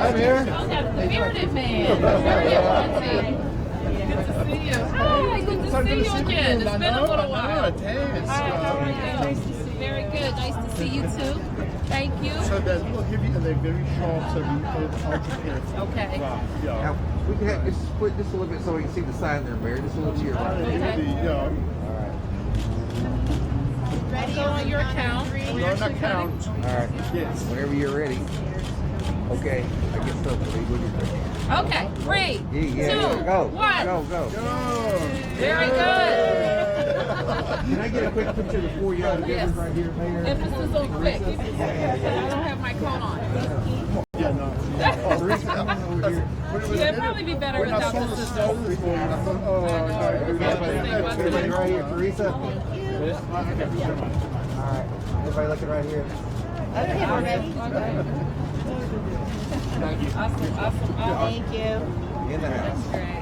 Hi, Mayor. Oh, that's the bearded man. Very good to see you. Hi, good to see you again. It's been a little while. Very good. Nice to see you too. Thank you. So they're a little heavy and they're very sharp, so we ultra careful. Okay. Yeah. Now, we can have, just split this a little bit so we can see the sign there, Mayor. Just a little to your right. Yeah. Ready on your account. We're on account. All right. Yes. Whenever you're ready. Okay. I guess so. When you're ready. Okay. 3, 2, Go. 1. Go. Very good. Can I get a quick picture of the 4 young givers right here, Mayor? Emphasis on quick. I don't have my coat on. Yeah, no. Teresa, come on over here. Yeah, it'd probably be better When I without saw the the system. stove this morning, I thought, oh, no. Everybody right here, Teresa. All right. Everybody looking right here. Okay, we're ready. Thank you. Awesome. Thank you. In the house. Great.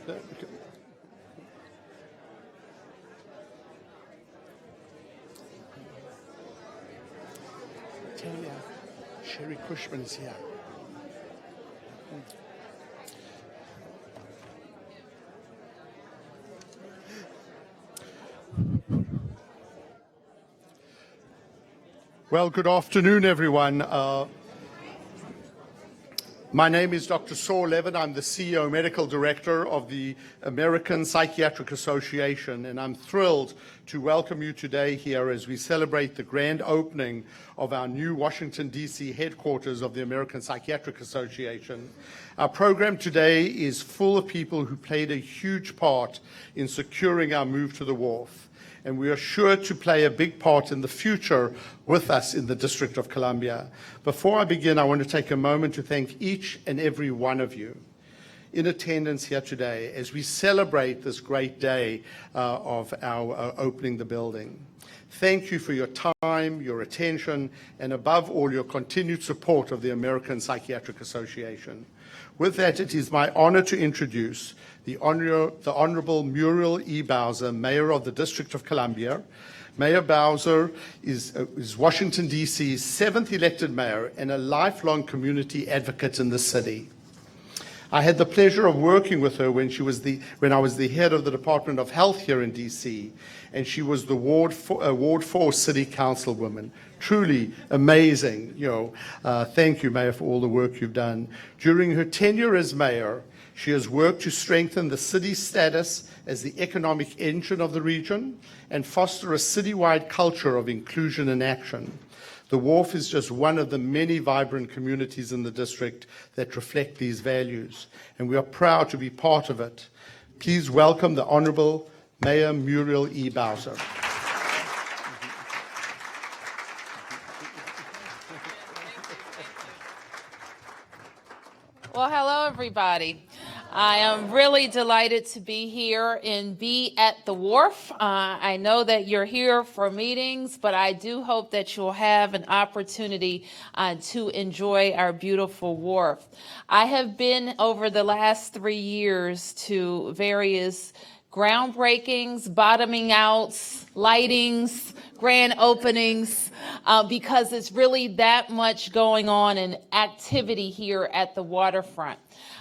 Tell you, Sherry Cushman is here. Well, good afternoon, everyone. My name is Dr. Saul Levin. I'm the CEO Medical Director of the American Psychiatric Association, and I'm thrilled to welcome you today here as we celebrate the grand opening of our new Washington, D.C. headquarters of the American Psychiatric Association. Our program today is full of people who played a huge part in securing our move to the Wharf, and we are sure to play a big part in the future with us in the District of Columbia. Before I begin, I want to take a moment to thank each and every one of you in attendance here today as we celebrate this great day of our opening the building. Thank you for your time, your attention, and above all, your continued support of the American Psychiatric Association. With that, it is my honor to introduce the Honorable Muriel E. Bowser, Mayor of the District of Columbia. Mayor Bowser is Washington, D.C.'s 7th elected mayor and a lifelong community advocate in the city. I had the pleasure of working with her when I was the head of the Department of Health here in D.C., and she was the Ward 4 City Councilwoman. Truly amazing. Thank you, Mayor, for all the work you've done. During her tenure as mayor, she has worked to strengthen the city's status as the economic engine of the region and foster a citywide culture of inclusion and action. The Wharf is just one of the many vibrant communities in the district that reflect these values, and we are proud to be part of it. Please welcome the Honorable Mayor Muriel E. Bowser. Well, hello, everybody. I am really delighted to be here and be at the Wharf. I know that you're here for meetings, but I do hope that you'll have an opportunity to enjoy our beautiful Wharf. I have been over the last 3 years to various groundbreakings, bottoming outs, lightings, grand openings, because it's really that much going on in activity here at the waterfront.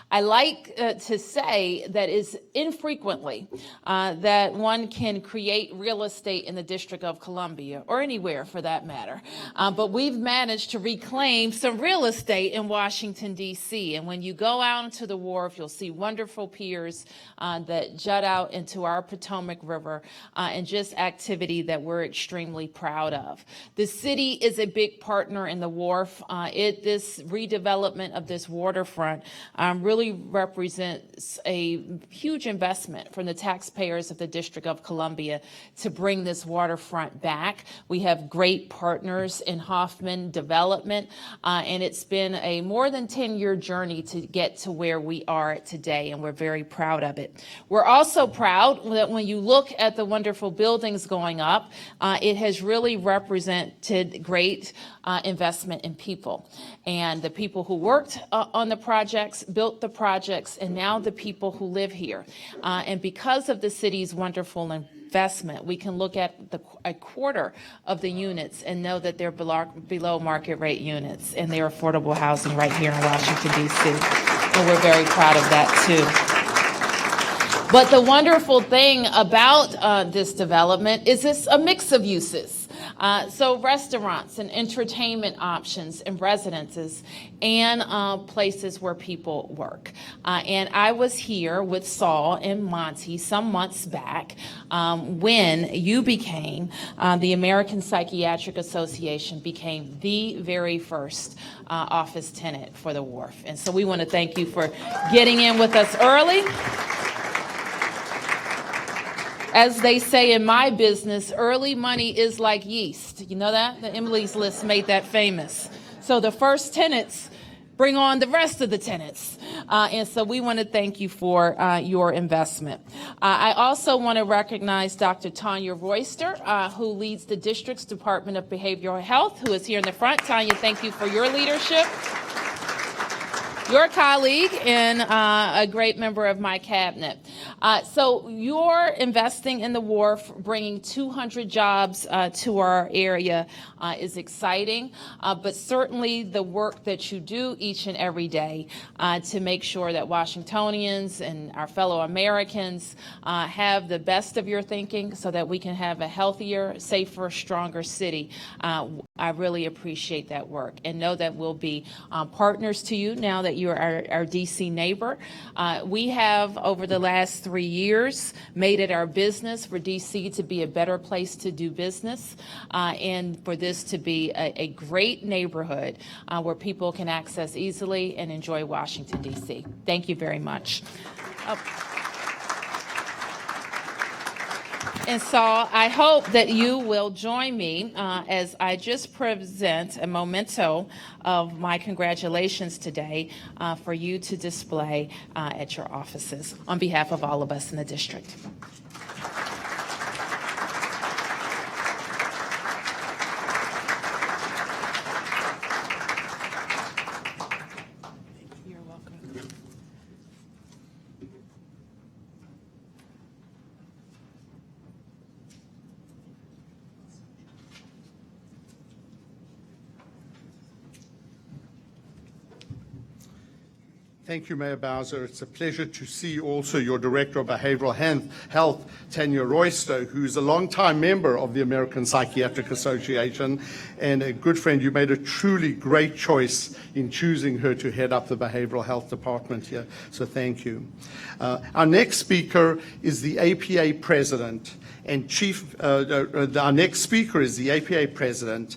I like to say that is infrequently that one can create real estate in the District of Columbia, or anywhere for that matter. But we've managed to reclaim some real estate in Washington, D.C. And when you go out into the Wharf, you'll see wonderful piers that jut out into our Potomac River, and just activity that we're extremely proud of. The city is a big partner in the Wharf. This redevelopment of this waterfront really represents a huge investment from the taxpayers of the District of Columbia to bring this waterfront back. We have great partners in Hoffman Development, and it's been a more than 10-year journey to get to where we are today, and we're very proud of it. We're also proud that when you look at the wonderful buildings going up, it has really represented great investment in people. And the people who worked on the projects, built the projects, and now the people who live here. And because of the city's wonderful investment, we can look at a quarter of the units and know that they're below market rate units, and they're affordable housing right here in Washington, D.C. And we're very proud of that, too. But the wonderful thing about this development is it's a mix of uses. So restaurants and entertainment options and residences and places where people work. And I was here with Saul and Monty some months back when you became, the American Psychiatric Association became the very first office tenant for the Wharf. And so we want to thank you for getting in with us early. As they say in my business, early money is like yeast. You know that? The Emily's List made that famous. So the first tenants bring on the rest of the tenants. And so we want to thank you for your investment. I also want to recognize Dr. Tanya Royster, who leads the district's Department of Behavioral Health, who is here in the front. Tanya, thank you for your leadership. your colleague and a great member of my cabinet. So you're investing in the wharf, bringing 200 jobs to our area is exciting, but certainly the work that you do each and every day to make sure that Washingtonians and our fellow Americans have the best of your thinking so that we can have a healthier, safer, stronger city. I really appreciate that work and know that we'll be partners to you now that you're our DC neighbor. We have, over the last 3 years, made it our business for DC to be a better place to do business and for this to be a great neighborhood where people can access easily and enjoy Washington, DC. Thank you very much. And so I hope that you will join me as I just present a memento of my congratulations today for you to display at your offices on behalf of all of us in the district. You're welcome. Thank you, Mayor Bowser. It's a pleasure to see also your Director of Behavioral Health, Tanya Royster, who's a longtime member of the American Psychiatric Association and a good friend. You made a truly great choice in choosing her to head up the Behavioral Health Department here, so thank you. Our next speaker is the APA President and our next speaker is the APA President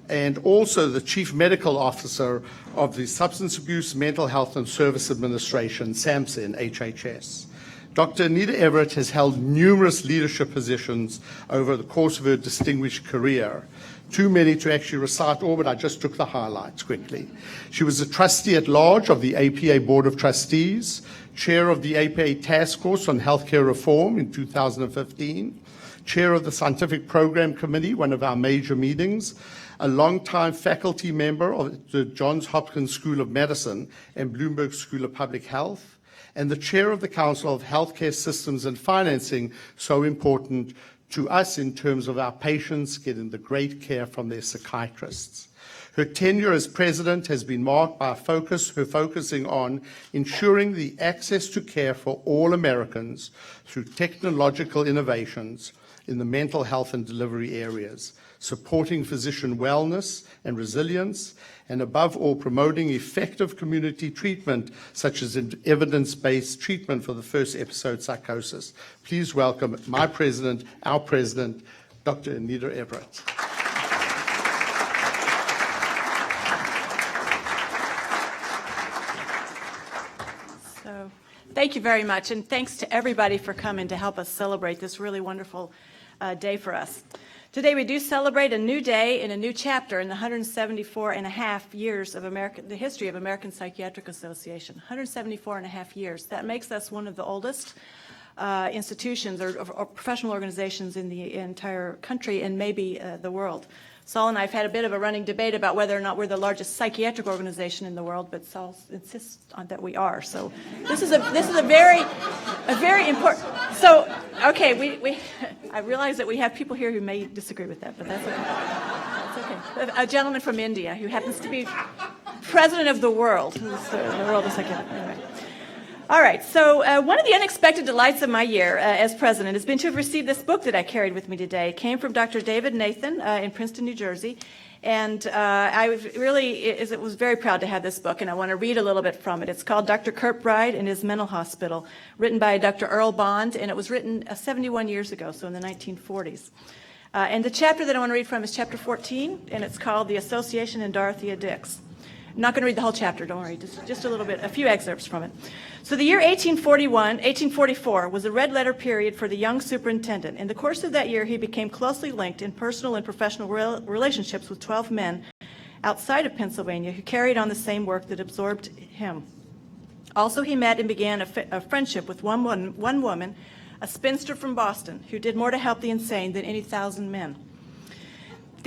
and also the Chief Medical Officer of the Substance Abuse, Mental Health and Service Administration, SAMHSA, HHS. Dr. Anita Everett has held numerous leadership positions over the course of her distinguished career. Too many to actually recite all, but I just took the highlights quickly. She was a trustee at large of the APA Board of Trustees, chair of the APA Task Force on Healthcare Reform in 2015, chair of the Scientific Program Committee, one of our major meetings, a longtime faculty member of the Johns Hopkins School of Medicine and Bloomberg School of Public Health, and the chair of the Council of Healthcare Systems and Financing, so important to us in terms of our patients getting the great care from their psychiatrists. Her tenure as president has been marked by her focusing on ensuring the access to care for all Americans through technological innovations in the mental health and delivery areas, supporting physician wellness and resilience, and above all, promoting effective community treatment, such as evidence-based treatment for the first episode psychosis. Please welcome our president, Dr. Anita Everett. So, thank you very much, and thanks to everybody for coming to help us celebrate this really wonderful day for us. Today we do celebrate a new day and a new chapter in the 174 and a half years of the history of American Psychiatric Association. 174 and a half years. That makes us one of the oldest institutions or professional organizations in the entire country and maybe the world. Saul and I have had a bit of a running debate about whether or not we're the largest psychiatric organization in the world, but Saul insists on that we are. So this is a very important. So okay, I realize that we have people here who may disagree with that, but that's okay. That's okay. A gentleman from India who happens to be president of the world. The world is psychiatric. Anyway. All right, so one of the unexpected delights of my year as president has been to have received this book that I carried with me today. It came from Dr. David Nathan in Princeton, New Jersey, and I was very proud to have this book, and I want to read a little bit from it. It's called Dr. Kirkbride and His Mental Hospital, written by Dr. Earl Bond, and it was written 71 years ago, so in the 1940s. And the chapter that I want to read from is chapter 14, and it's called The Association and Dorothea Dix. I'm not going to read the whole chapter, don't worry, just a little bit, a few excerpts from it. So the year 1844 was a red letter period for the young superintendent. In the course of that year, he became closely linked in personal and professional relationships with 12 men outside of Pennsylvania who carried on the same work that absorbed him. Also, he met and began a friendship with one woman, a spinster from Boston, who did more to help the insane than any 1,000 men.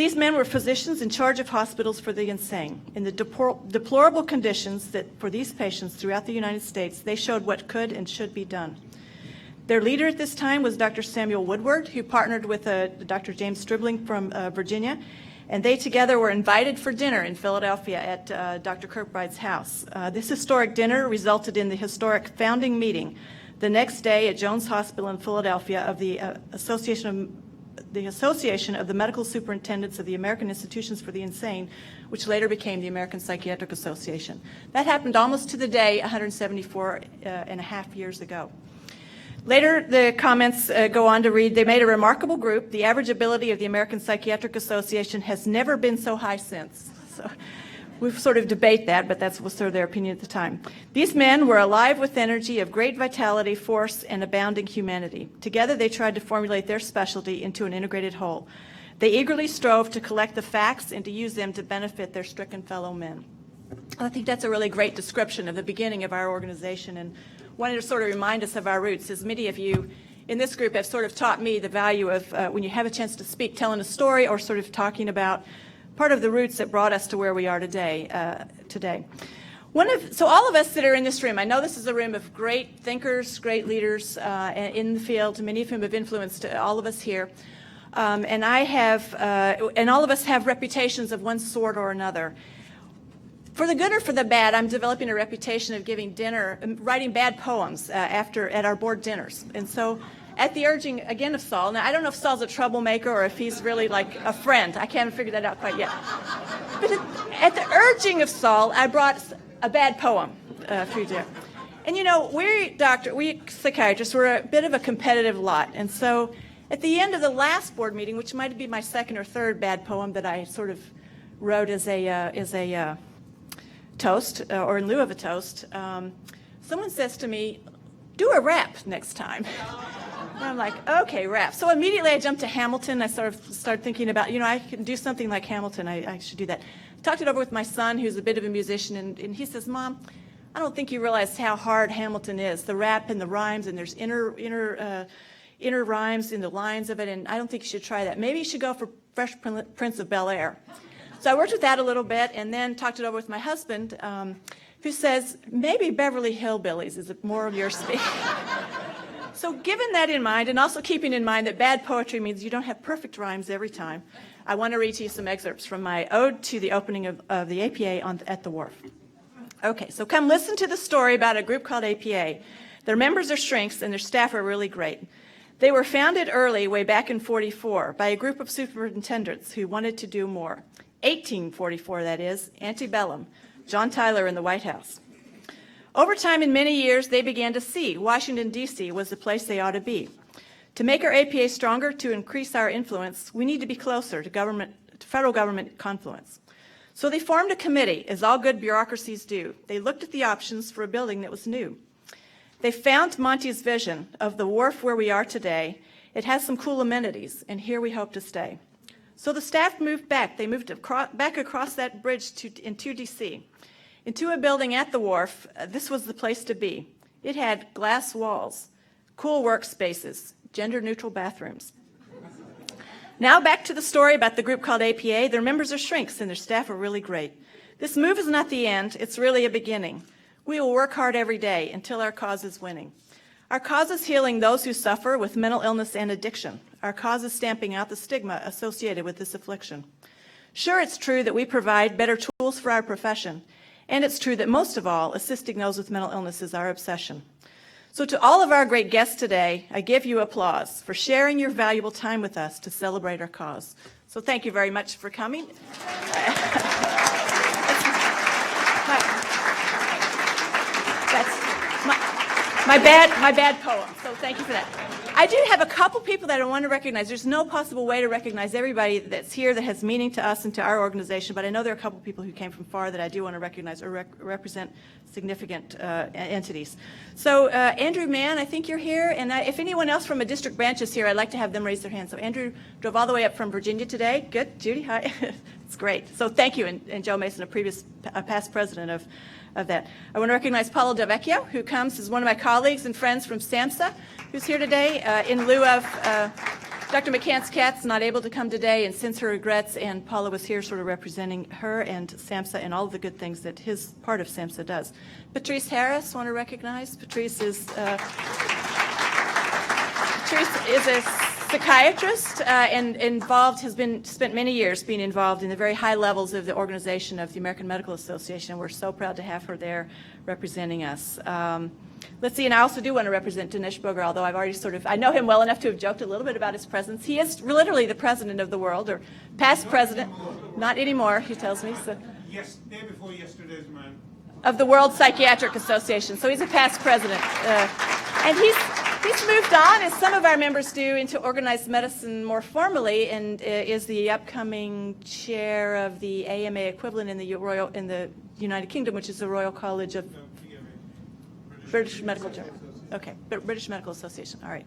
These men were physicians in charge of hospitals for the insane. In the deplorable conditions that for these patients throughout the United States, they showed what could and should be done. Their leader at this time was Dr. Samuel Woodward, who partnered with Dr. James Stribling from Virginia, and they together were invited for dinner in Philadelphia at Dr. Kirkbride's house. This historic dinner resulted in the historic founding meeting the next day at Jones Hospital in Philadelphia of the Association of the Medical Superintendents of the American Institutions for the Insane, which later became the American Psychiatric Association. That happened almost to the day 174 and a half years ago. Later, the comments go on to read, they made a remarkable group. The average ability of the American Psychiatric Association has never been so high since. So we sort of debate that, but that was sort of their opinion at the time. These men were alive with energy of great vitality, force, and abounding humanity. Together, they tried to formulate their specialty into an integrated whole. They eagerly strove to collect the facts and to use them to benefit their stricken fellow men. I think that's a really great description of the beginning of our organization, and wanted to sort of remind us of our roots, as many of you in this group have sort of taught me the value of when you have a chance to speak, telling a story or sort of talking about part of the roots that brought us to where we are today. So all of us that are in this room, I know this is a room of great thinkers, great leaders in the field, many of whom have influenced all of us here. And all of us have reputations of one sort or another. For the good or for the bad, I'm developing a reputation of writing bad poems at our board dinners. And so at the urging, again, of Saul, now I don't know if Saul's a troublemaker or if he's really like a friend. I can't figure that out quite yet. But at the urging of Saul, I brought a bad poem for you there. And you know, we psychiatrists, we're a bit of a competitive lot. And so at the end of the last board meeting, which might be my second or third bad poem that I sort of wrote as a toast, or in lieu of a toast, someone says to me, do a rap next time. And I'm like, okay, rap. So immediately I jumped to Hamilton. I sort of started thinking about, I can do something like Hamilton. I should do that. Talked it over with my son, who's a bit of a musician, and he says, Mom, I don't think you realize how hard Hamilton is, the rap and the rhymes, and there's inner rhymes in the lines of it, and I don't think you should try that. Maybe you should go for Fresh Prince of Bel-Air. So I worked with that a little bit and then talked it over with my husband, who says, maybe Beverly Hillbillies is more of your speed. So given that in mind, and also keeping in mind that bad poetry means you don't have perfect rhymes every time, I want to read to you some excerpts from my ode to the opening of the APA at the Wharf. Okay, so come listen to the story about a group called APA. Their members are shrinks and their staff are really great. They were founded early, way back in '44, by a group of superintendents who wanted to do more. 1844, that is, antebellum, John Tyler in the White House. Over time, in many years, they began to see Washington, D.C. was the place they ought to be. To make our APA stronger, to increase our influence, we need to be closer to federal government confluence. So they formed a committee, as all good bureaucracies do. They looked at the options for a building that was new. They found Monty's vision of the wharf where we are today. It has some cool amenities, and here we hope to stay. So the staff moved back. They moved back across that bridge into D.C., into a building at the wharf. This was the place to be. It had glass walls, cool workspaces, gender-neutral bathrooms. Now back to the story about the group called APA. Their members are shrinks, and their staff are really great. This move is not the end. It's really a beginning. We will work hard every day until our cause is winning. Our cause is healing those who suffer with mental illness and addiction. Our cause is stamping out the stigma associated with this affliction. Sure, it's true that we provide better tools for our profession, and it's true that most of all, assisting those with mental illness is our obsession. So to all of our great guests today, I give you applause for sharing your valuable time with us to celebrate our cause. So thank you very much for coming. My bad poem, so thank you for that. I do have a couple people that I want to recognize. There's no possible way to recognize everybody that's here that has meaning to us and to our organization, but I know there are a couple people who came from far that I do want to recognize or represent significant entities. So Andrew Mann, I think you're here, and if anyone else from a district branch is here, I'd like to have them raise their hand. So Andrew drove all the way up from Virginia today. Good. Judy, hi. It's great. So thank you, and Joe Mason, a past president of that. I want to recognize Paolo Delvecchio, who comes as one of my colleagues and friends from SAMHSA, who's here today in lieu of Dr. McCants-Katz not able to come today and sends her regrets, and Paula was here sort of representing her and SAMHSA and all of the good things that his part of SAMHSA does. Patrice Harris, want to recognize? Patrice is a psychiatrist and spent many years being involved in the very high levels of the organization of the American Medical Association. We're so proud to have her there representing us. Let's see, and I also do want to represent Dinesh Bogar, although I've already I know him well enough to have joked a little bit about his presence. He is literally the president of the world, or past president, not anymore, he tells me. So. Yes, day before yesterday's man. Of the World Psychiatric Association, so he's a past president. And he's moved on, as some of our members do, into organized medicine more formally, and is the upcoming chair of the AMA equivalent in the United Kingdom, which is the Royal College of British Medical Journal. Okay, British Medical Association. All right.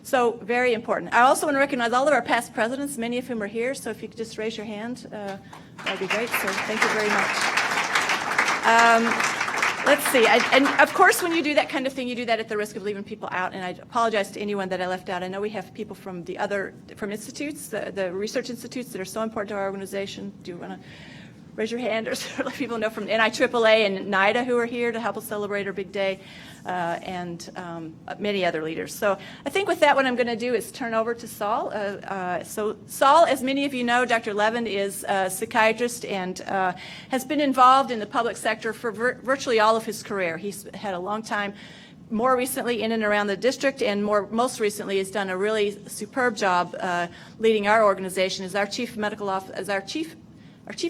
So very important. I also want to recognize all of our past presidents, many of whom are here. So if you could just raise your hand, that'd be great. So thank you very much. Let's see. And of course, when you do that kind of thing, you do that at the risk of leaving people out. And I apologize to anyone that I left out. I know we have people from from institutes, the research institutes that are so important to our organization. Do you want to raise your hand, or let people know from NIAAA and NIDA who are here to help us celebrate our big day, and many other leaders. So I think with that, what I'm going to do is turn over to Saul. So Saul, as many of you know, Dr. Levin is a psychiatrist and has been involved in the public sector for virtually all of his career. He's had a long time, more recently in and around the district, and most recently has done a really superb job leading our organization as our chief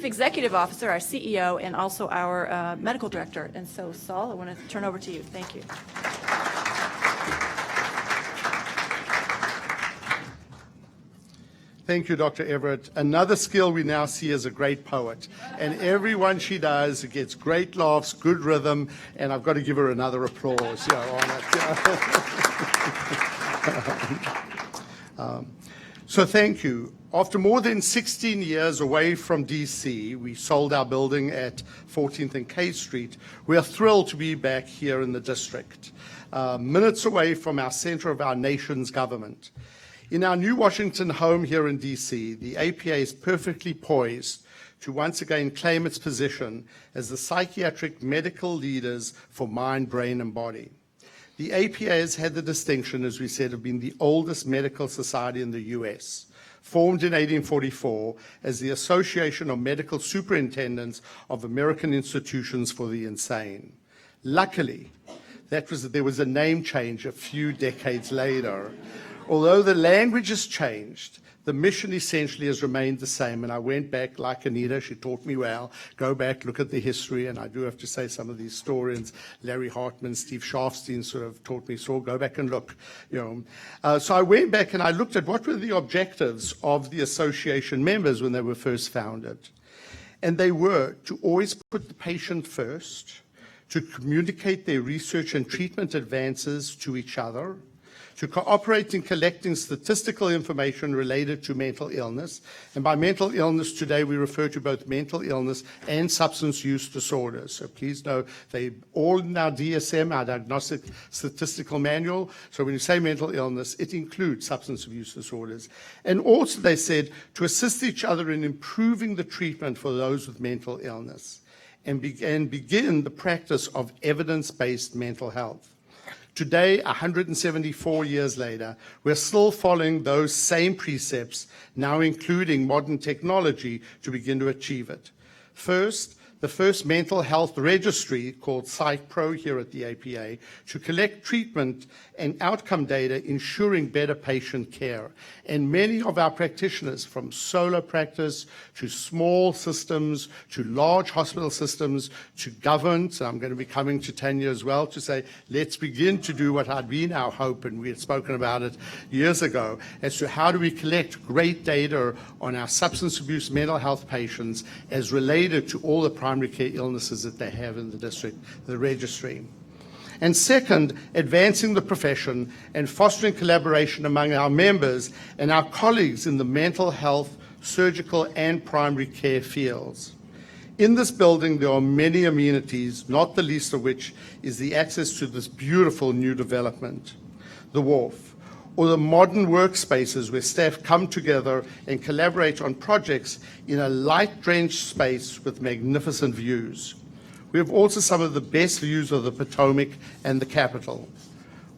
executive officer, our CEO, and also our medical director. And so, Saul, I want to turn over to you. Thank you. Thank you, Dr. Everett. Another skill we now see as a great poet. And everyone she does gets great laughs, good rhythm, and I've got to give her another applause on it. So thank you. After more than 16 years away from D.C., we sold our building at 14th and K Street. We are thrilled to be back here in the district, minutes away from our center of our nation's government. In our new Washington home here in D.C., the APA is perfectly poised to once again claim its position as the psychiatric medical leaders for mind, brain, and body. The APA has had the distinction, as we said, of being the oldest medical society in the U.S., formed in 1844 as the Association of Medical Superintendents of American Institutions for the Insane. Luckily, there was a name change a few decades later. Although the language has changed, the mission essentially has remained the same. And I went back, like Anita, she taught me well, go back, look at the history, and I do have to say some of these historians, Larry Hartman, Steve Sharfstein sort of taught me, so go back and look. So I went back and I looked at what were the objectives of the association members when they were first founded. And they were to always put the patient first, to communicate their research and treatment advances to each other, to cooperate in collecting statistical information related to mental illness. And by mental illness today, we refer to both mental illness and substance use disorders. So please know they all in our DSM, our Diagnostic Statistical Manual. So when you say mental illness, it includes substance abuse disorders. And also, they said, to assist each other in improving the treatment for those with mental illness and begin the practice of evidence-based mental health. Today, 174 years later, we're still following those same precepts, now including modern technology, to begin to achieve it. First, the first mental health registry called PsychPro here at the APA to collect treatment and outcome data, ensuring better patient care. And many of our practitioners, from solo practice to small systems to large hospital systems to governments, and I'm going to be coming to Tanya as well to say, let's begin to do what had been our hope, and we had spoken about it years ago, as to how do we collect great data on our substance abuse mental health patients as related to all the primary care illnesses that they have in the district, the registry. And second, advancing the profession and fostering collaboration among our members and our colleagues in the mental health, surgical, and primary care fields. In this building, there are many amenities, not the least of which is the access to this beautiful new development, the Wharf. or the modern workspaces where staff come together and collaborate on projects in a light-drenched space with magnificent views. We have also some of the best views of the Potomac and the Capitol.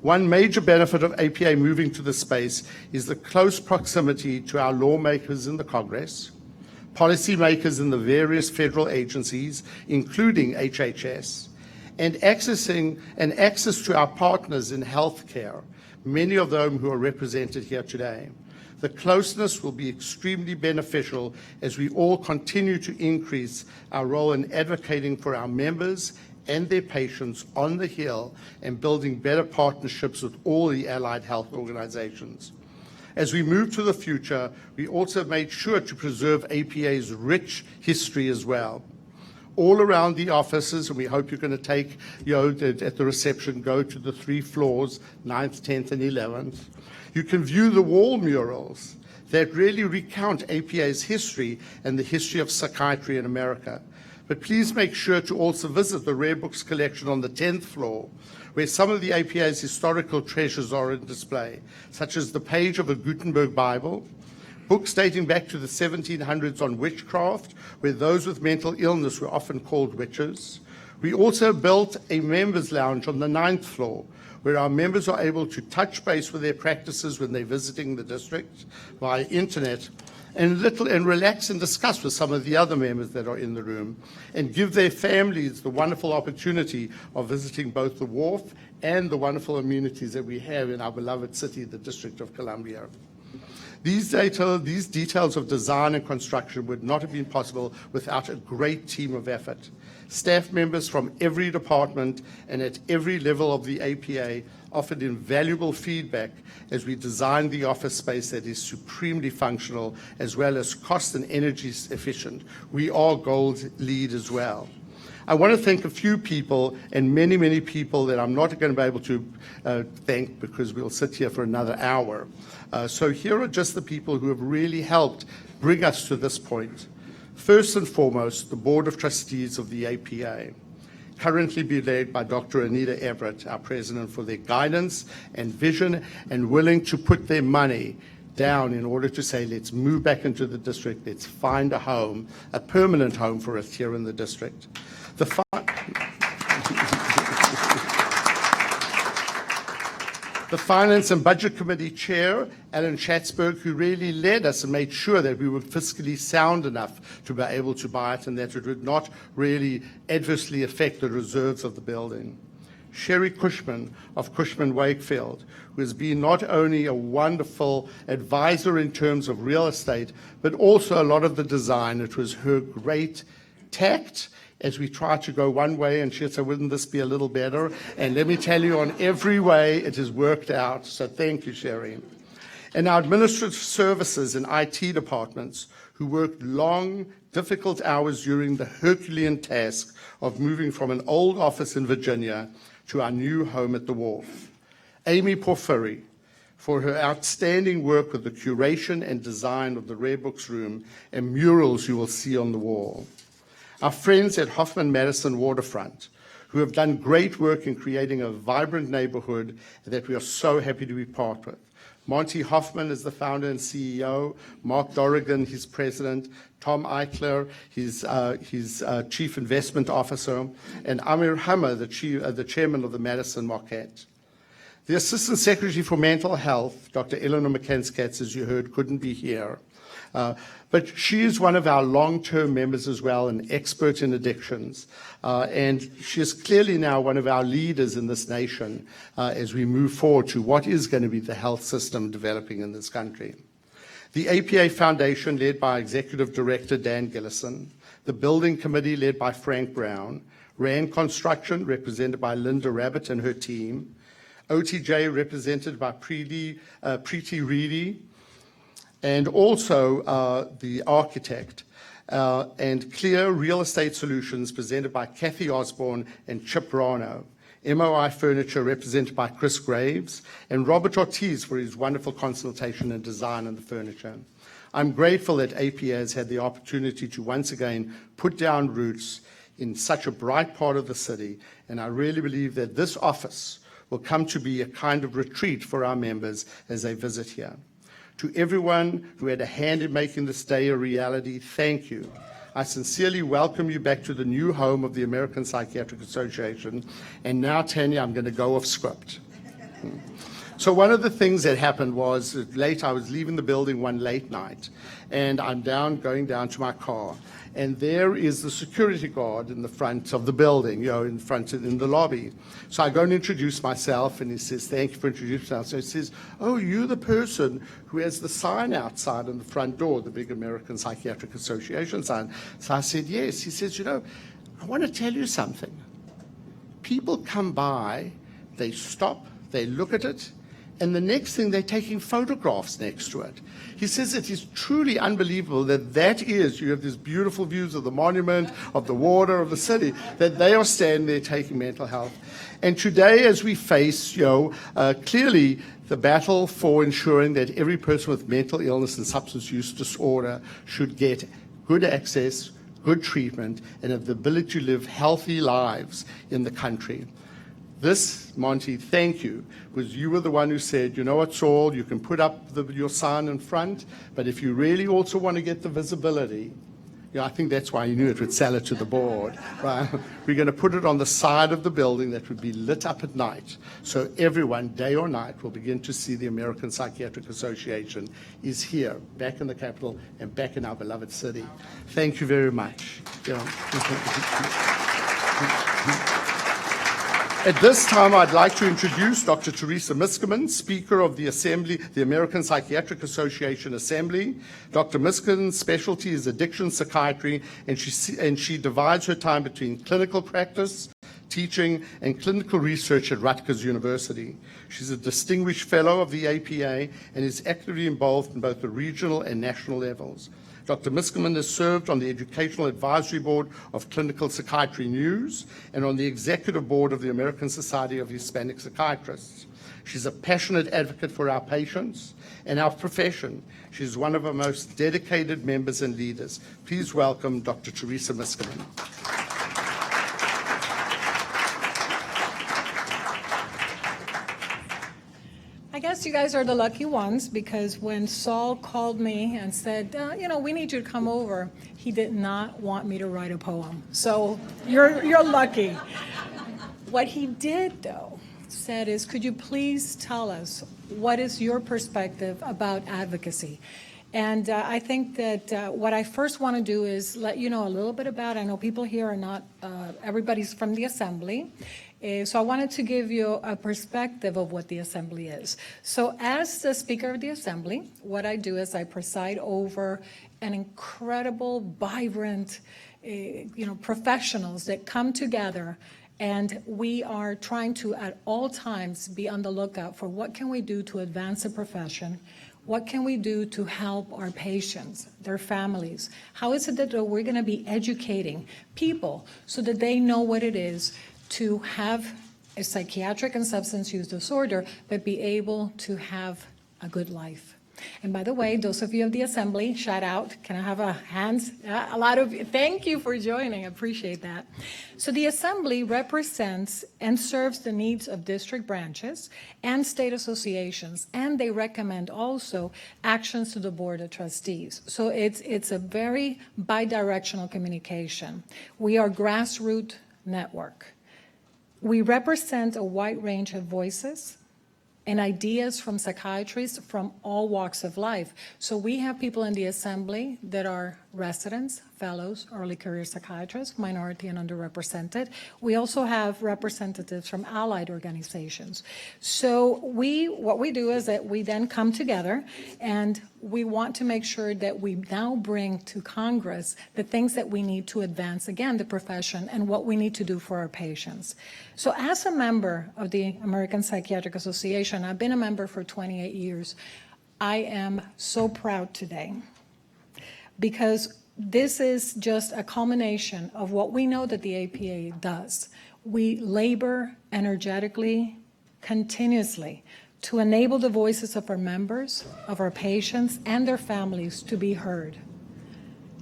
One major benefit of APA moving to the space is the close proximity to our lawmakers in the Congress, policymakers in the various federal agencies, including HHS, and access to our partners in healthcare, many of them who are represented here today. The closeness will be extremely beneficial as we all continue to increase our role in advocating for our members and their patients on the Hill and building better partnerships with all the allied health organizations. As we move to the future, we also made sure to preserve APA's rich history as well. All around the offices, and we hope you're going to take, at the reception, go to the 3 floors, 9th, 10th, and 11th. You can view the wall murals that really recount APA's history and the history of psychiatry in America. But please make sure to also visit the rare books collection on the 10th floor, where some of the APA's historical treasures are in display, such as the page of a Gutenberg Bible, books dating back to the 1700s on witchcraft, where those with mental illness were often called witches. We also built a members' lounge on the 9th floor, where our members are able to touch base with their practices when they're visiting the district via internet, and relax and discuss with some of the other members that are in the room, and give their families the wonderful opportunity of visiting both the wharf and the wonderful amenities that we have in our beloved city, the District of Columbia. These details of design and construction would not have been possible without a great team of effort. Staff members from every department and at every level of the APA offered invaluable feedback as we designed the office space that is supremely functional as well as cost and energy efficient. We are Gold LEED as well. I want to thank a few people and many, many people that I'm not going to be able to thank because we'll sit here for another hour. So here are just the people who have really helped bring us to this point. First and foremost, the Board of Trustees of the APA, currently be led by Dr. Anita Everett, our president, for their guidance and vision and willing to put their money down in order to say, let's move back into the district, let's find a home, a permanent home for us here in the district. The Finance and Budget Committee Chair, Alan Schatzberg, who really led us and made sure that we were fiscally sound enough to be able to buy it and that it would not really adversely affect the reserves of the building. Sherry Cushman of Cushman Wakefield, who has been not only a wonderful advisor in terms of real estate, but also a lot of the design. It was her great tact as we tried to go one way, and she said, wouldn't this be a little better? And let me tell you, on every way, it has worked out. So thank you, Sherry. And our administrative services and IT departments, who worked long, difficult hours during the Herculean task of moving from an old office in Virginia to our new home at the Wharf. Amy Porphyry, for her outstanding work with the curation and design of the Rare Books Room and murals you will see on the wall. Our friends at Hoffman Madison Waterfront, who have done great work in creating a vibrant neighborhood that we are so happy to be part of. Monty Hoffman is the founder and CEO, Mark Dorrigan, his president, Tom Eichler, his chief investment officer, and Amir Hammer, the chairman of the Madison Marquette. The Assistant Secretary for Mental Health, Dr. Eleanor McKenskatz, as you heard, couldn't be here. But she is one of our long-term members as well, an expert in addictions. And she is clearly now one of our leaders in this nation as we move forward to what is going to be the health system developing in this country. The APA Foundation, led by Executive Director Dan Gillison, the Building Committee, led by Frank Brown, RAND Construction, represented by Linda Rabbit and her team, OTJ, represented by Preeti Reedy, and also the architect, and Clear Real Estate Solutions, presented by Kathy Osborne and Chip Rano. MOI Furniture, represented by Chris Graves, and Robert Ortiz for his wonderful consultation and design on the furniture. I'm grateful that APA has had the opportunity to once again put down roots in such a bright part of the city, and I really believe that this office will come to be a kind of retreat for our members as they visit here. To everyone who had a hand in making this day a reality, thank you. I sincerely welcome you back to the new home of the American Psychiatric Association. And now, Tanya, I'm going to go off script. So one of the things that happened was I was leaving the building one late night, and I'm going down to my car. And there is the security guard in the front of the building, in the lobby. So I go and introduce myself, and he says, thank you for introducing yourself. So he says, oh, you're the person who has the sign outside on the front door, the big American Psychiatric Association sign. So I said, yes. He says, I want to tell you something. People come by, they stop, they look at it, and the next thing, they're taking photographs next to it. He says it is truly unbelievable that you have these beautiful views of the monument, of the water, of the city, that they are standing there taking mental health. And today, as we face, clearly the battle for ensuring that every person with mental illness and substance use disorder should get good access, good treatment, and have the ability to live healthy lives in the country. This, Monty, thank you, because you were the one who said, you know what, Saul, you can put up your sign in front, but if you really also want to get the visibility, I think that's why you knew it would sell it to the board, right? We're going to put it on the side of the building that would be lit up at night, so everyone, day or night, will begin to see the American Psychiatric Association is here, back in the capital and back in our beloved city. Thank you very much. At this time, I'd like to introduce Dr. Teresa Moscone, Speaker of the Assembly, the American Psychiatric Association Assembly. Dr. Moscone's specialty is addiction psychiatry, and she divides her time between clinical practice, teaching, and clinical research at Rutgers University. She's a distinguished fellow of the APA and is actively involved in both the regional and national levels. Dr. Moscone has served on the Educational Advisory Board of Clinical Psychiatry News and on the Executive Board of the American Society of Hispanic Psychiatrists. She's a passionate advocate for our patients and our profession. She's one of our most dedicated members and leaders. Please welcome Dr. Teresa Moscone. I guess you guys are the lucky ones, because when Saul called me and said, we need you to come over, he did not want me to write a poem. So you're lucky. What he did, though, said is, could you please tell us what is your perspective about advocacy? And I think that what I first want to do is let you know a little bit about, I know people here are not, everybody's from the Assembly. So I wanted to give you a perspective of what the Assembly is. So as the Speaker of the Assembly, what I do is I preside over an incredible, vibrant, professionals that come together, and we are trying to at all times be on the lookout for what can we do to advance the profession. What can we do to help our patients, their families? How is it that we're going to be educating people so that they know what it is to have a psychiatric and substance use disorder, but be able to have a good life? And by the way, those of you of the Assembly, shout out. Can I have a hands? A lot of you. Thank you for joining. I appreciate that. So the Assembly represents and serves the needs of district branches and state associations, and they recommend also actions to the Board of Trustees. So it's a very bidirectional communication. We are grassroots network. We represent a wide range of voices and ideas from psychiatrists from all walks of life. So we have people in the Assembly that are residents, fellows, early career psychiatrists, minority and underrepresented. We also have representatives from allied organizations. So what we do is that we then come together, and we want to make sure that we now bring to Congress the things that we need to advance, again, the profession and what we need to do for our patients. So as a member of the American Psychiatric Association, I've been a member for 28 years. I am so proud today, because this is just a culmination of what we know that the APA does. We labor energetically, continuously, to enable the voices of our members, of our patients, and their families to be heard.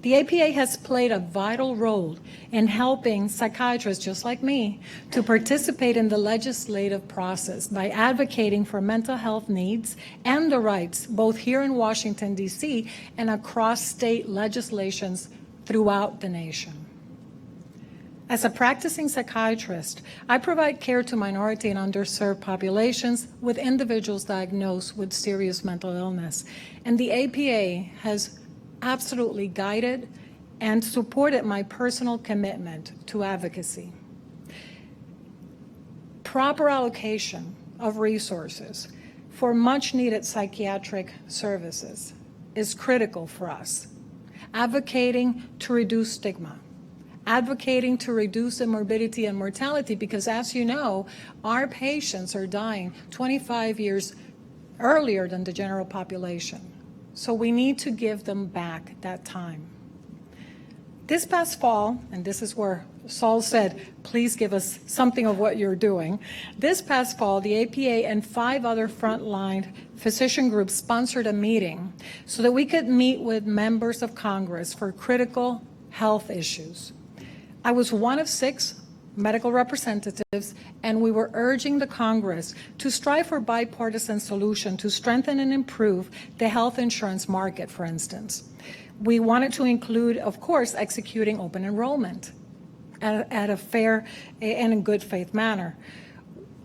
The APA has played a vital role in helping psychiatrists just like me to participate in the legislative process by advocating for mental health needs and the rights both here in Washington, D.C. and across state legislations throughout the nation. As a practicing psychiatrist, I provide care to minority and underserved populations with individuals diagnosed with serious mental illness. And the APA has absolutely guided and supported my personal commitment to advocacy. Proper allocation of resources for much needed psychiatric services is critical for us. Advocating to reduce stigma, advocating to reduce the morbidity and mortality, because as you know, our patients are dying 25 years earlier than the general population. So we need to give them back that time. This past fall, and this is where Saul said, please give us something of what you're doing. This past fall, the APA and 5 other frontline physician groups sponsored a meeting so that we could meet with members of Congress for critical health issues. I was one of 6 medical representatives, and we were urging the Congress to strive for bipartisan solution to strengthen and improve the health insurance market, for instance. We wanted to include, of course, executing open enrollment at a fair and in good faith manner.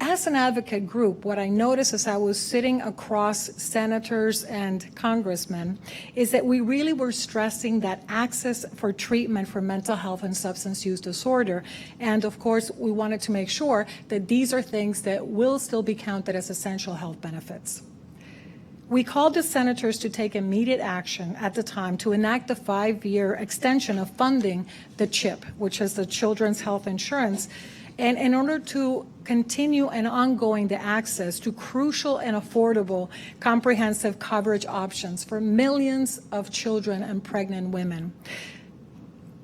As an advocate group, what I noticed as I was sitting across senators and congressmen is that we really were stressing that access for treatment for mental health and substance use disorder. And of course, we wanted to make sure that these are things that will still be counted as essential health benefits. We called the senators to take immediate action at the time to enact the 5-year extension of funding the CHIP, which is the Children's Health Insurance, and in order to continue and ongoing the access to crucial and affordable comprehensive coverage options for millions of children and pregnant women.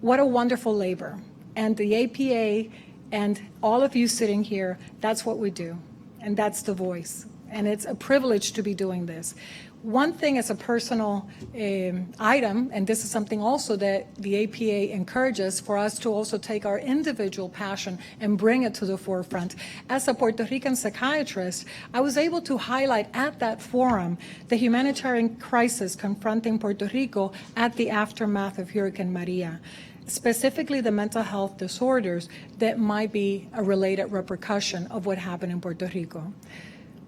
What a wonderful labor. And the APA and all of you sitting here, that's what we do. And that's the voice. And it's a privilege to be doing this. One thing as a personal item, and this is something also that the APA encourages for us to also take our individual passion and bring it to the forefront. As a Puerto Rican psychiatrist, I was able to highlight at that forum the humanitarian crisis confronting Puerto Rico at the aftermath of Hurricane Maria, specifically the mental health disorders that might be a related repercussion of what happened in Puerto Rico.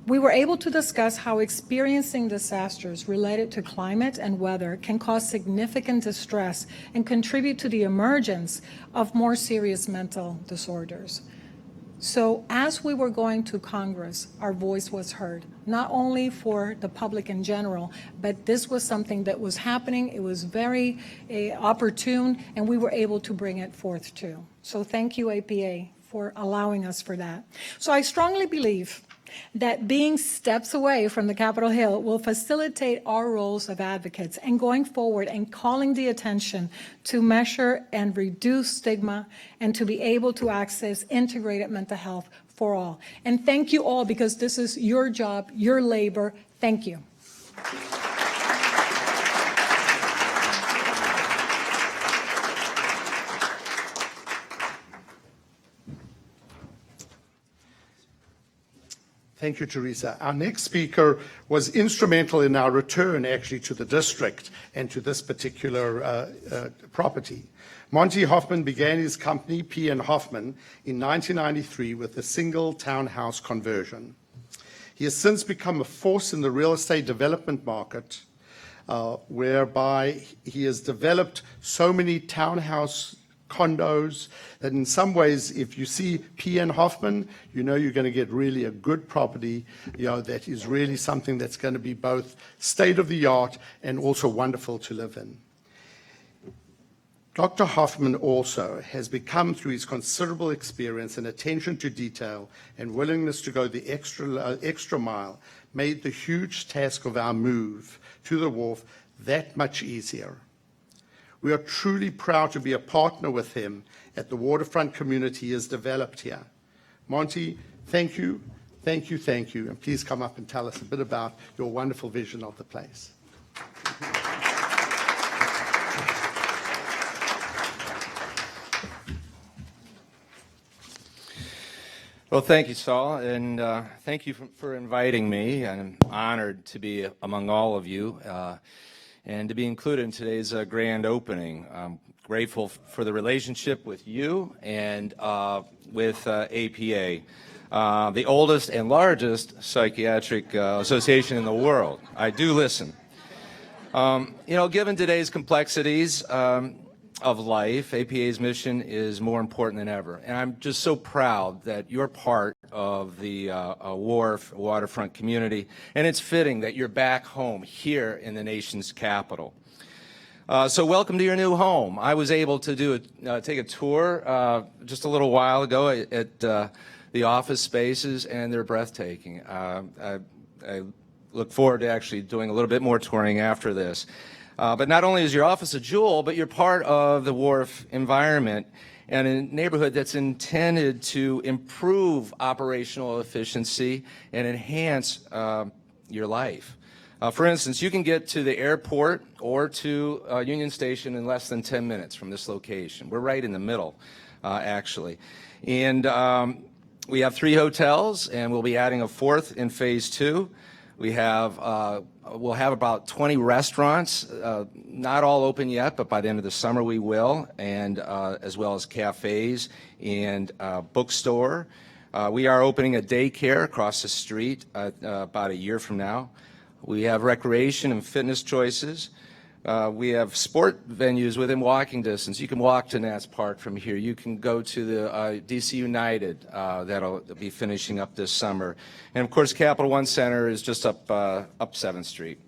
We were able to discuss how experiencing disasters related to climate and weather can cause significant distress and contribute to the emergence of more serious mental disorders. So as we were going to Congress, our voice was heard, not only for the public in general, but this was something that was happening. It was very opportune, and we were able to bring it forth too. So thank you, APA, for allowing us for that. So I strongly believe that being steps away from the Capitol Hill will facilitate our roles of advocates and going forward and calling the attention to measure and reduce stigma and to be able to access integrated mental health for all. And thank you all, because this is your job, your labor. Thank you. Thank you, Teresa. Our next speaker was instrumental in our return, actually, to the district and to this particular property. Monty Hoffman began his company, P.N. Hoffman, in 1993 with a single townhouse conversion. He has since become a force in the real estate development market, whereby he has developed so many townhouse condos that in some ways, if you see P.N. Hoffman, you know you're going to get really a good property, that is really something that's going to be both state-of-the-art and also wonderful to live in. Dr. Hoffman also has become, through his considerable experience and attention to detail and willingness to go the extra mile, made the huge task of our move to the wharf that much easier. We are truly proud to be a partner with him at the waterfront community he has developed here. Monty, thank you, thank you, thank you, and please come up and tell us a bit about your wonderful vision of the place. Well, thank you, Saul, and thank you for inviting me. I'm honored to be among all of you and to be included in today's grand opening. I'm grateful for the relationship with you and with APA, the oldest and largest psychiatric association in the world. I do listen. Given today's complexities of life, APA's mission is more important than ever. And I'm just so proud that you're part of the Wharf waterfront community. And it's fitting that you're back home here in the nation's capital. So welcome to your new home. I was able to take a tour just a little while ago at the office spaces, and they're breathtaking. I look forward to actually doing a little bit more touring after this. But not only is your office a jewel, but you're part of the Wharf environment and a neighborhood that's intended to improve operational efficiency and enhance your life. For instance, you can get to the airport or to Union Station in less than 10 minutes from this location. We're right in the middle, actually. And we have 3 hotels, and we'll be adding a 4th in Phase 2. We'll have about 20 restaurants, not all open yet, but by the end of the summer we will, and as well as cafes and bookstore. We are opening a daycare across the street about a year from now. We have recreation and fitness choices. We have sport venues within walking distance. You can walk to Nats Park from here. You can go to the DC United that'll be finishing up this summer. And of course, Capital One Center is just up 7th Street.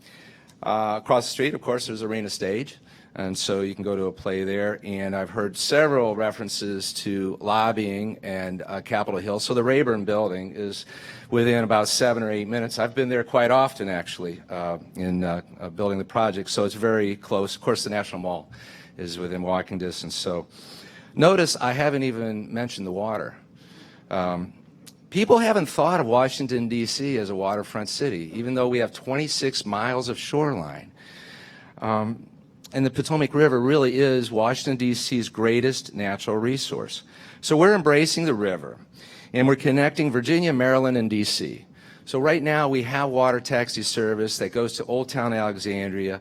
Across the street, of course, there's Arena Stage, and so you can go to a play there. And I've heard several references to lobbying and Capitol Hill. So the Rayburn building is within about 7 or 8 minutes. I've been there quite often, actually, in building the project, so it's very close. Of course, the National Mall is within walking distance. So notice I haven't even mentioned the water. People haven't thought of Washington, D.C. as a waterfront city, even though we have 26 miles of shoreline. And the Potomac River really is Washington, D.C.'s greatest natural resource. So we're embracing the river, and we're connecting Virginia, Maryland, and D.C. So right now we have water taxi service that goes to Old Town Alexandria,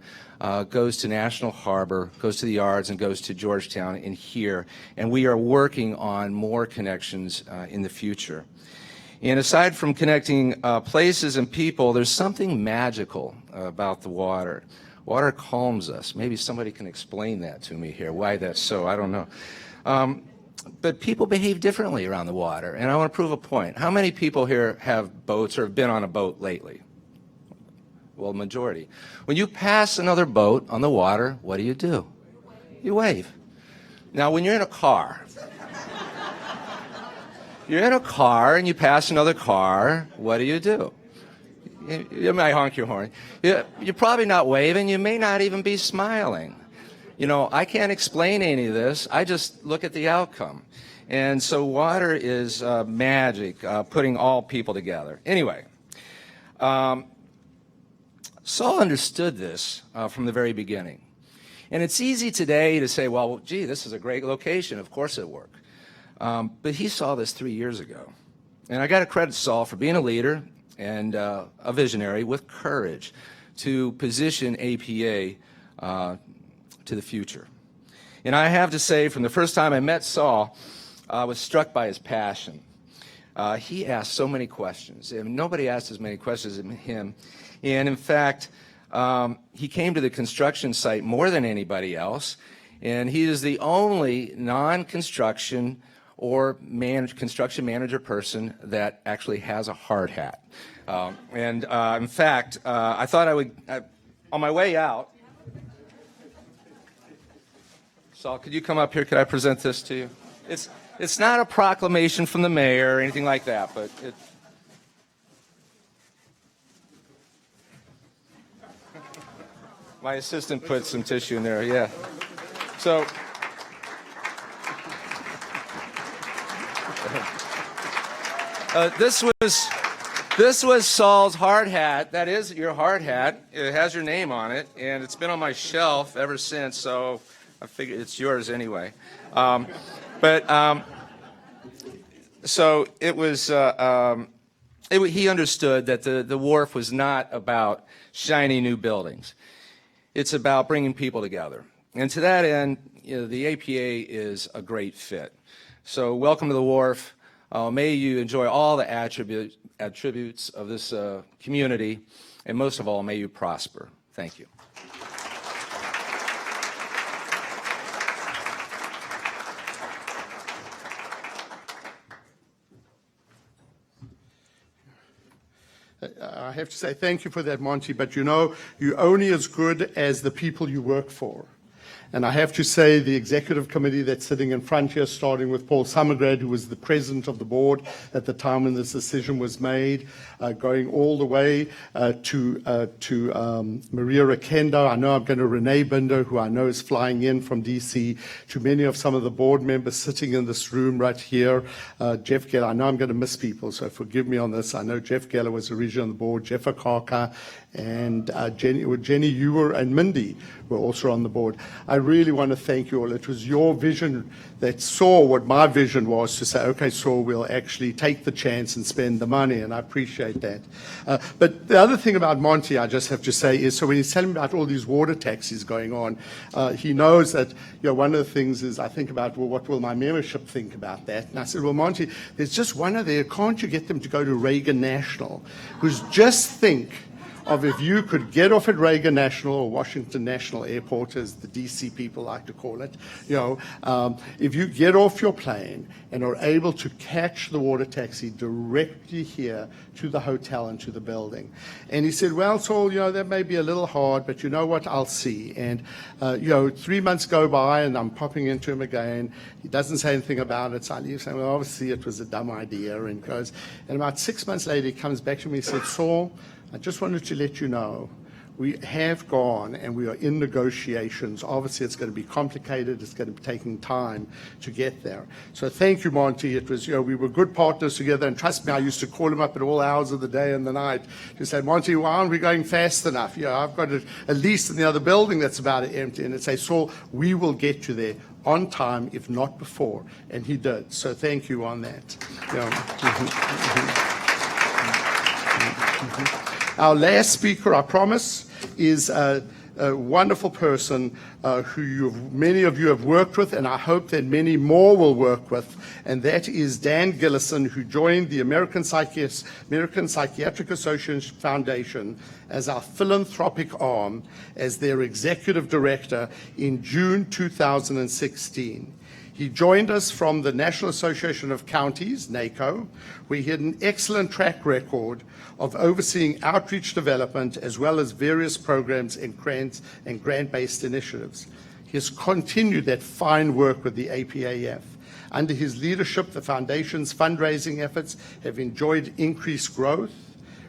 goes to National Harbor, goes to the Yards, and goes to Georgetown and here. And we are working on more connections in the future. And aside from connecting places and people, there's something magical about the water. Water calms us. Maybe somebody can explain that to me here, why that's so. I don't know. But people behave differently around the water, and I want to prove a point. How many people here have boats or have been on a boat lately? Well, majority. When you pass another boat on the water, what do? You wave. Now, when you're in a car, and you pass another car, what do? You might honk your horn. You're probably not waving. You may not even be smiling. You know, I can't explain any of this. I just look at the outcome. And so water is magic, putting all people together. Anyway, Saul understood this from the very beginning. And it's easy today to say, well, gee, this is a great location. Of course it'll work. But he saw this 3 years ago. And I got to credit Saul for being a leader and a visionary with courage to position APA to the future. And I have to say, from the first time I met Saul, I was struck by his passion. He asked so many questions, and nobody asked as many questions as him. And in fact, he came to the construction site more than anybody else, and he is the only non-construction or construction manager person that actually has a hard hat. In fact, I thought I would, on my way out, Saul, could you come up here? Could I present this to you? It's not a proclamation from the mayor or anything like that, but it. My assistant put some tissue in there, yeah. So. This was Saul's hard hat. That is your hard hat. It has your name on it, and it's been on my shelf ever since, so I figured it's yours anyway. So it was, he understood that the wharf was not about shiny new buildings. It's about bringing people together. And to that end, the APA is a great fit. So welcome to the wharf. May you enjoy all the attributes of this community, and most of all, may you prosper. Thank you. I have to say thank you for that, Monty, but you know, you're only as good as the people you work for. And I have to say the executive committee that's sitting in front here, starting with Paul Summergrad, who was the president of the board at the time when this decision was made, going all the way to Maria Kendo. I know I'm going to Renee Binder, who I know is flying in from DC, to many of some of the board members sitting in this room right here. Jeff Geller, I know I'm going to miss people, so forgive me on this. I know Jeff Geller was originally on the board, Jeff Akaka, and Jenny Ewer and Mindy were also on the board. I really want to thank you all. It was your vision that saw what my vision was, to say, okay, so we'll actually take the chance and spend the money, and I appreciate that. But the other thing about Monty, I just have to say, is so when he's telling me about all these water taxis going on, he knows that one of the things is I think about, well, what will my membership think about that? And I said, well, Monty, there's just one of there. Can't you get them to go to Reagan National? Because just think of if you could get off at Reagan National or Washington National Airport, as the DC people like to call it, if you get off your plane and are able to catch the water taxi directly here to the hotel and to the building. And he said, well, Saul, that may be a little hard, but you know what, I'll see. And, 3 months go by and I'm popping into him again. He doesn't say anything about it, so I leave saying, well, obviously it was a dumb idea. And about 6 months later, he comes back to me and said, Saul, I just wanted to let you know, we have gone and we are in negotiations. Obviously, it's going to be complicated. It's going to be taking time to get there. So thank you, Monty. It was, we were good partners together. And trust me, I used to call him up at all hours of the day and the night to say, Monty, why aren't we going fast enough? I've got it at least in the other building that's about empty. And I'd say, Saul, we will get you there on time, if not before. And he did. So thank you on that. Our last speaker, I promise, is a wonderful person who many of you have worked with, and I hope that many more will work with, and that is Dan Gillison, who joined the American Psychiatric Association Foundation as our philanthropic arm as their executive director in June 2016. He joined us from the National Association of Counties, NACO, where he had an excellent track record of overseeing outreach development as well as various programs and grant-based initiatives. He has continued that fine work with the APAF. Under his leadership, the Foundation's fundraising efforts have enjoyed increased growth,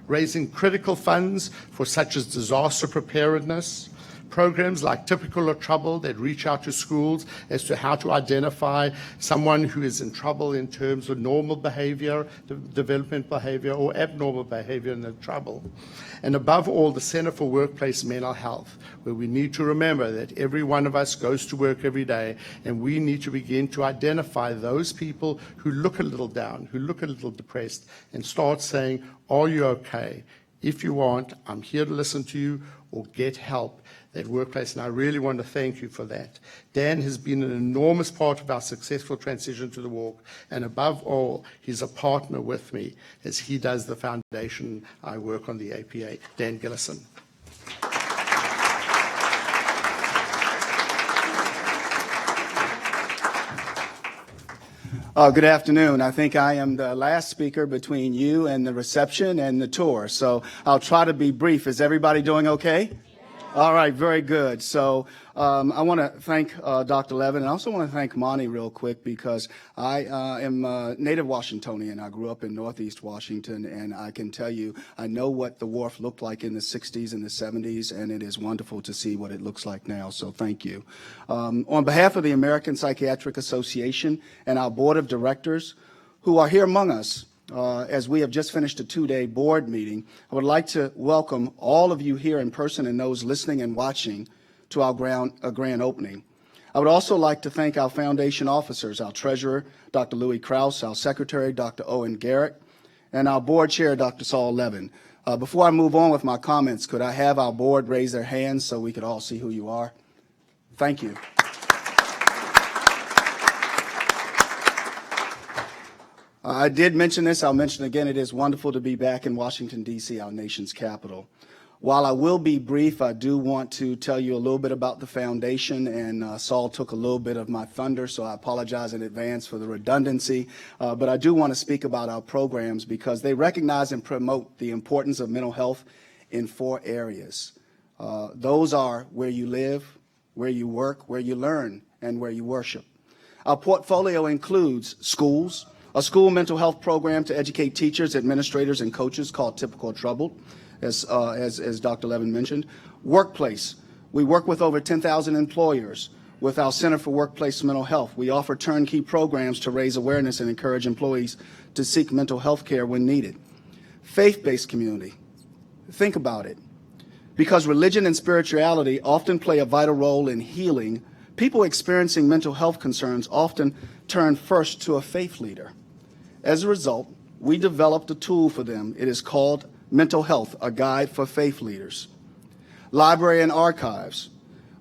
raising critical funds for such as disaster preparedness, programs like Typical or Trouble that reach out to schools as to how to identify someone who is in trouble in terms of normal behavior, development behavior, or abnormal behavior in the trouble. And above all, the Center for Workplace Mental Health, where we need to remember that every one of us goes to work every day, and we need to begin to identify those people who look a little down, who look a little depressed, and start saying, are you okay? If you want, I'm here to listen to you, or get help. That workplace, and I really want to thank you for that. Dan has been an enormous part of our successful transition to the walk, and above all, he's a partner with me as he does the foundation. I work on the APA. Dan Gillison. Good afternoon. I think I am the last speaker between you and the reception and the tour, so I'll try to be brief. Is everybody doing okay? All right, very good. So I want to thank Dr. Levin, and I also want to thank Monty real quick because I am a native Washingtonian. I grew up in Northeast Washington, and I can tell you I know what the wharf looked like in the 60s and the 70s, and it is wonderful to see what it looks like now, so thank you. On behalf of the American Psychiatric Association and our board of directors who are here among us, as we have just finished a two-day board meeting, I would like to welcome all of you here in person and those listening and watching to our grand opening. I would also like to thank our foundation officers, our treasurer, Dr. Louis Krause, our secretary, Dr. Owen Garrett, and our board chair, Dr. Saul Levin. Before I move on with my comments, could I have our board raise their hands so we could all see who you are? Thank you. I did mention this. I'll mention again. It is wonderful to be back in Washington, D.C., our nation's capital. While I will be brief, I do want to tell you a little bit about the foundation, and Saul took a little bit of my thunder, so I apologize in advance for the redundancy. But I do want to speak about our programs because they recognize and promote the importance of mental health in 4 areas. Those are where you live, where you work, where you learn, and where you worship. Our portfolio includes schools, a school mental health program to educate teachers, administrators, and coaches called Typical Troubled, as Dr. Levin mentioned. Workplace. We work with over 10,000 employers with our Center for Workplace Mental Health. We offer turnkey programs to raise awareness and encourage employees to seek mental health care when needed. Faith-based community. Think about it. Because religion and spirituality often play a vital role in healing, people experiencing mental health concerns often turn first to a faith leader. As a result, we developed a tool for them. It is called Mental Health, a Guide for Faith Leaders. Library and archives.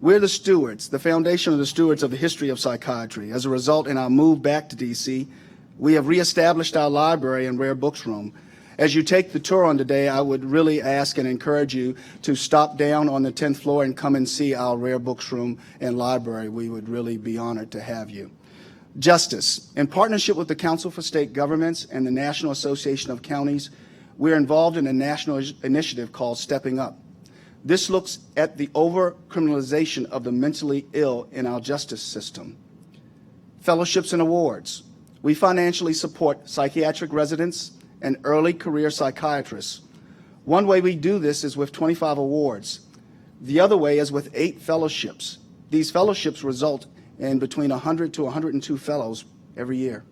We're the stewards, the foundation of the stewards of the history of psychiatry. As a result, in our move back to D.C., we have reestablished our library and rare books room. As you take the tour on today, I would really ask and encourage you to stop down on the 10th floor and come and see our rare books room and library. We would really be honored to have you. Justice. In partnership with the Council for State Governments and the National Association of Counties, we're involved in a national initiative called Stepping Up. This looks at the over-criminalization of the mentally ill in our justice system. Fellowships and awards. We financially support psychiatric residents and early career psychiatrists. One way we do this is with 25 awards. The other way is with 8 fellowships. These fellowships result in between 100 to 102 fellows every year.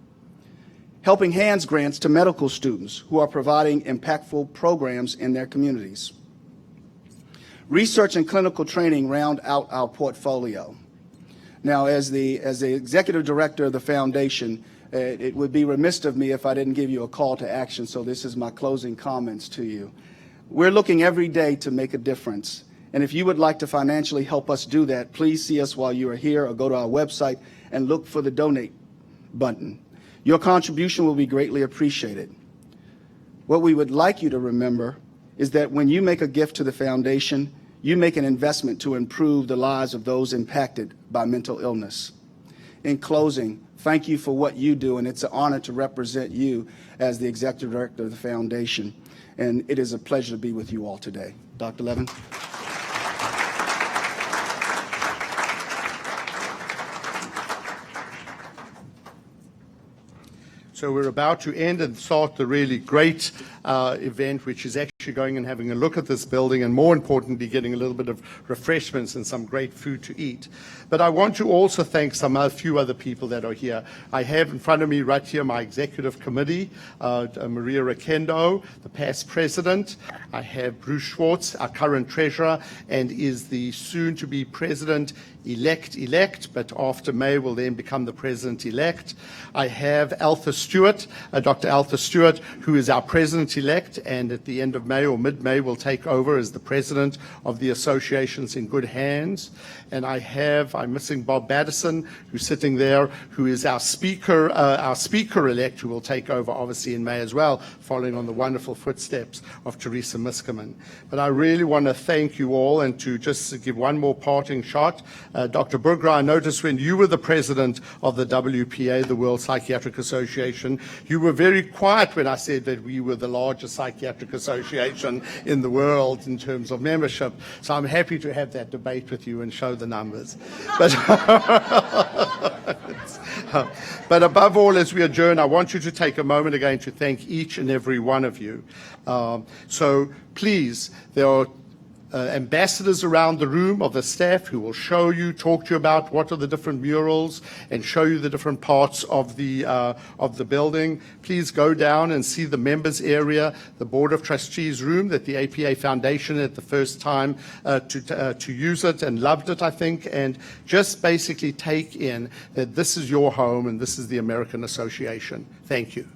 Helping Hands grants to medical students who are providing impactful programs in their communities. Research and clinical training round out our portfolio. Now, as the executive director of the foundation, it would be remiss of me if I didn't give you a call to action, so this is my closing comments to you. We're looking every day to make a difference. And if you would like to financially help us do that, please see us while you are here or go to our website and look for the donate button. Your contribution will be greatly appreciated. What we would like you to remember is that when you make a gift to the foundation, you make an investment to improve the lives of those impacted by mental illness. In closing, thank you for what you do, and it's an honor to represent you as the executive director of the foundation. And it is a pleasure to be with you all today. Dr. Levin. So we're about to end and start the really great event, which is actually going and having a look at this building and, more importantly, getting a little bit of refreshments and some great food to eat. But I want to also thank a few other people that are here. I have in front of me right here my executive committee, Maria Rakendo, the past president. I have Bruce Schwartz, our current treasurer, and is the soon-to-be president-elect, but after May will then become the president-elect. I have Altha Stewart, Dr. Altha Stewart, who is our president-elect, and at the end of May or mid-May will take over as the president of the association's in good hands. And I'm missing Bob Baddison, who's sitting there, who is our speaker-elect, who will take over obviously in May as well, following on the wonderful footsteps of Teresa Moscone. But I really want to thank you all, and to just give one more parting shot. Dr. Burger, I noticed when you were the president of the WPA, the World Psychiatric Association, you were very quiet when I said that we were the largest psychiatric association in the world in terms of membership. So I'm happy to have that debate with you and show the numbers. But above all, as we adjourn, I want you to take a moment again to thank each and every one of you. So please, there are ambassadors around the room of the staff who will show you, talk to you about what are the different murals and show you the different parts of the building. Please go down and see the members area, the Board of Trustees room that the APA Foundation at the first time to use it and loved it, I think, and just basically take in that this is your home and this is the American Association. Thank you.